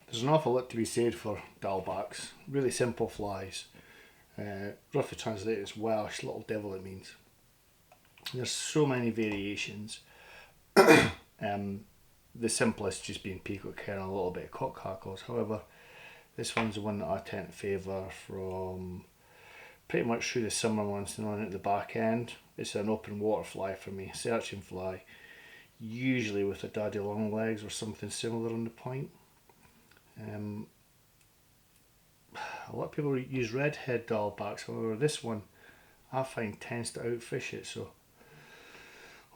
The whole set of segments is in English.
There's an awful lot to be said for Diawl backs. Really simple flies. Roughly translated as Welsh, little devil it means. There's so many variations. The simplest just being peacock herring and a little bit of cock hackles. However, this one's the one that I tend to favour from pretty much through the summer months and on at the back end. It's an open water fly for me, searching fly, usually with a daddy long legs or something similar on the point. A lot of people use redhead Diawl backs, however this one I find tends to outfish it, so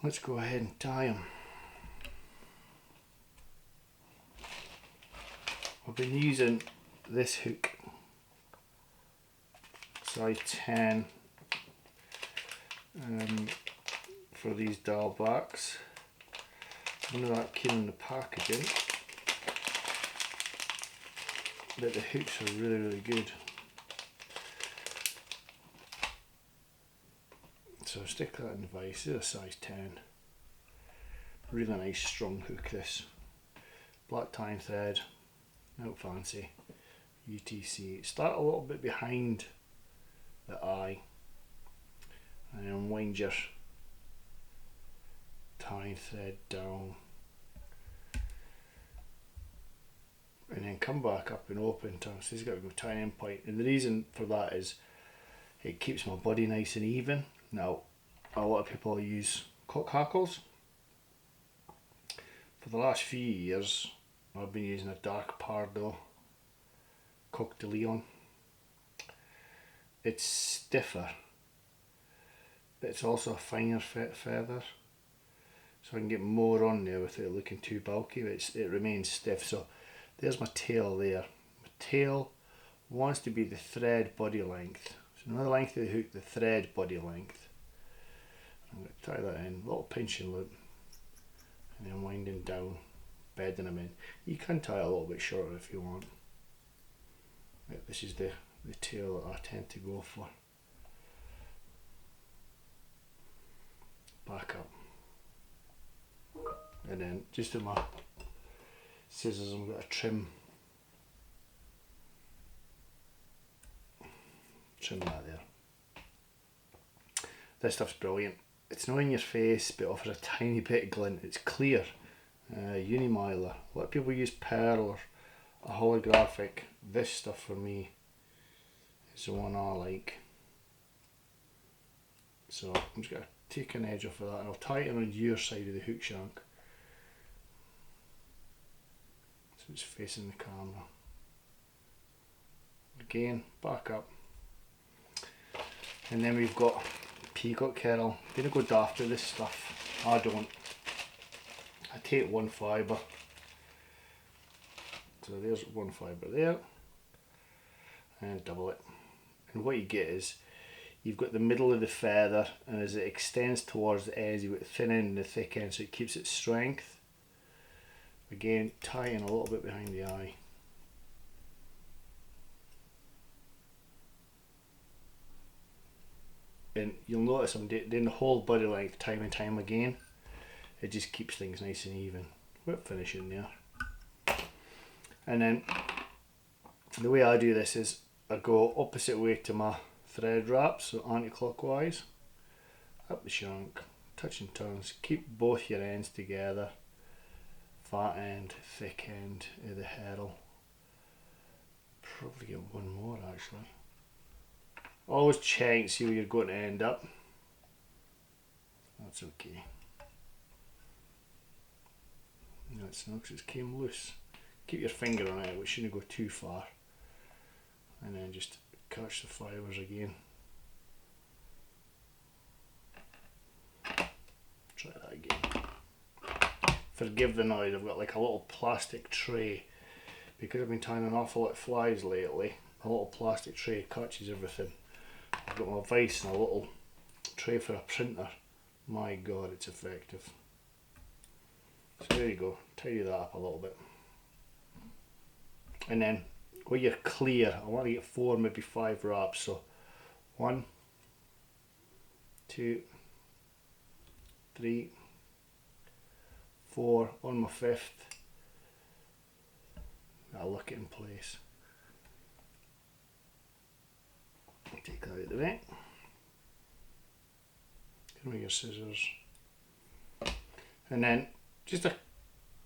let's go ahead and tie him. I've been using this hook, size 10, for these Diawl backs. None of that came in the packaging, but the hooks are really good. So stick that in the vise. This is a size 10. Really nice strong hook this. Black tying thread, not fancy. UTC. Start a little bit behind the eye and then wind your tying thread down and then come back up and open to, so he's got to go tying end point, and the reason for that is it keeps my body nice and even. Now a lot of people use cock hackles. For the last few years I've been using a dark Pardo Coq De Leon. It's stiffer, but it's also a finer feather, so I can get more on there without it looking too bulky, but it remains stiff. So there's my tail there. My tail wants to be the thread body length, so not the length of the hook, the thread body length. I'm going to tie that in, a little pinching loop, and then winding down, bedding them in. You can tie a little bit shorter if you want. But this is the tail that I tend to go for. Back up, and then just with my scissors I'm going to trim that there. This stuff's brilliant. It's not in your face but offers a tiny bit of glint. It's clear, unimilar. A lot of people use pearl or a holographic. This stuff for me is the one I like. So I'm just going to take an edge off of that and I'll tie it around your side of the hook shank, so it's facing the camera. Again, back up, and then we've got peacock herring. I'm going to go daft with this stuff. I don't. I take one fibre, so there's one fibre there, and double it, and what you get is you've got the middle of the feather, and as it extends towards the ends you've got the thin end and the thick end, so it keeps its strength. Again, tying a little bit behind the eye. And you'll notice I'm doing the whole body length time and time again. It just keeps things nice and even. Whip finish in there. And then the way I do this is I go opposite way to my thread wrap, so anti-clockwise, up the shank, touching tongues, keep both your ends together, fat end, thick end of the herring. Probably get one more actually. Always check and see where you're going to end up. That's okay. That's no, because it came loose. Keep your finger on it, we shouldn't go too far. And then just catch the fibres again. Try that again. Forgive the noise, I've got like a little plastic tray. Because I've been tying an awful lot of flies lately, a little plastic tray catches everything. I've got my vise and a little tray for a printer. My god, it's effective. So there you go, tidy that up a little bit. And then where you're clear, I want to get 4, maybe 5 wraps. So 1, 2, 3, 4, on my 5th. I'll lock it in place. Take that out of the way. Get with your scissors. And then just a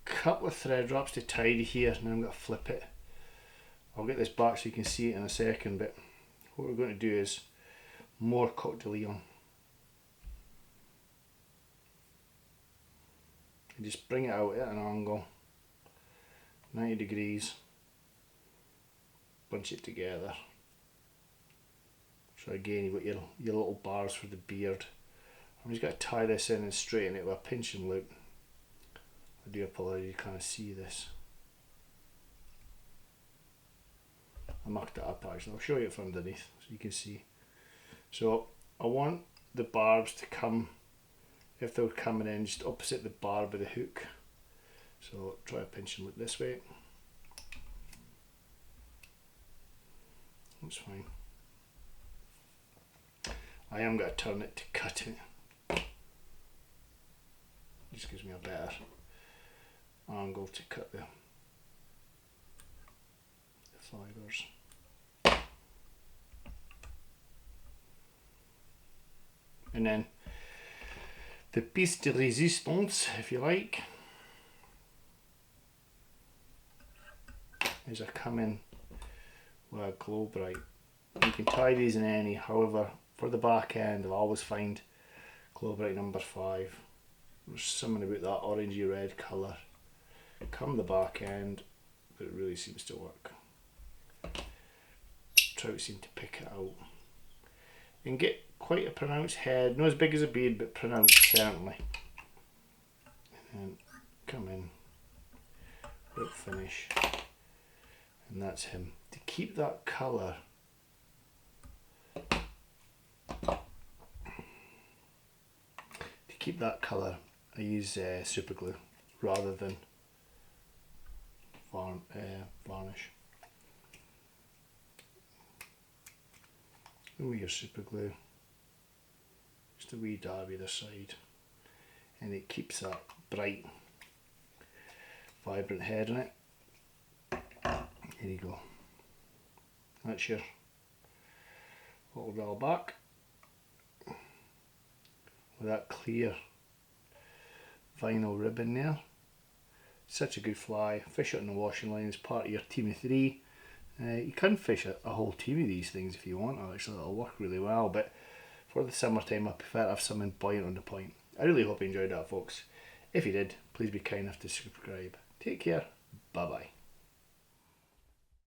couple of thread wraps to tidy here, and then I'm going to flip it. I'll get this back so you can see it in a second, but what we're going to do is more Coq De Leon. And just bring it out at an angle, 90 degrees, bunch it together. So again, you've got your little bars for the beard. I'm just going to tie this in and straighten it with a pinching loop. I do apologise, you can't see this. I marked it up actually, I'll show you it from underneath so you can see. So I want the barbs to come, if they were coming in, just opposite the barb of the hook. So try a pinching loop this way. That's fine. I am going to turn it to cut it. Just gives me a better angle to cut the fibres. And then the piece de resistance, if you like, is I come in with a glow brite. You can tie these in any, however, for the back end I'll always find glow brite number 5. There's something about that orangey red colour. Come the back end, but it really seems to work. Trout seem to pick it out. And get quite a pronounced head, not as big as a beard, but pronounced certainly. And then come in, whip finish, and that's him. To keep that colour, I use super glue rather than varnish. And with your super glue, just a wee dab either side, and it keeps that bright, vibrant head in it. Here you go. That's your little dial back with that clear vinyl ribbon there. Such a good fly. Fish it on the washing line as part of your team of 3. You can fish a whole team of these things if you want. Actually, it'll work really well, but for the summertime I prefer to have something buoyant on the point. I really hope you enjoyed that, folks. If you did, please be kind enough to subscribe. Take care. Bye bye.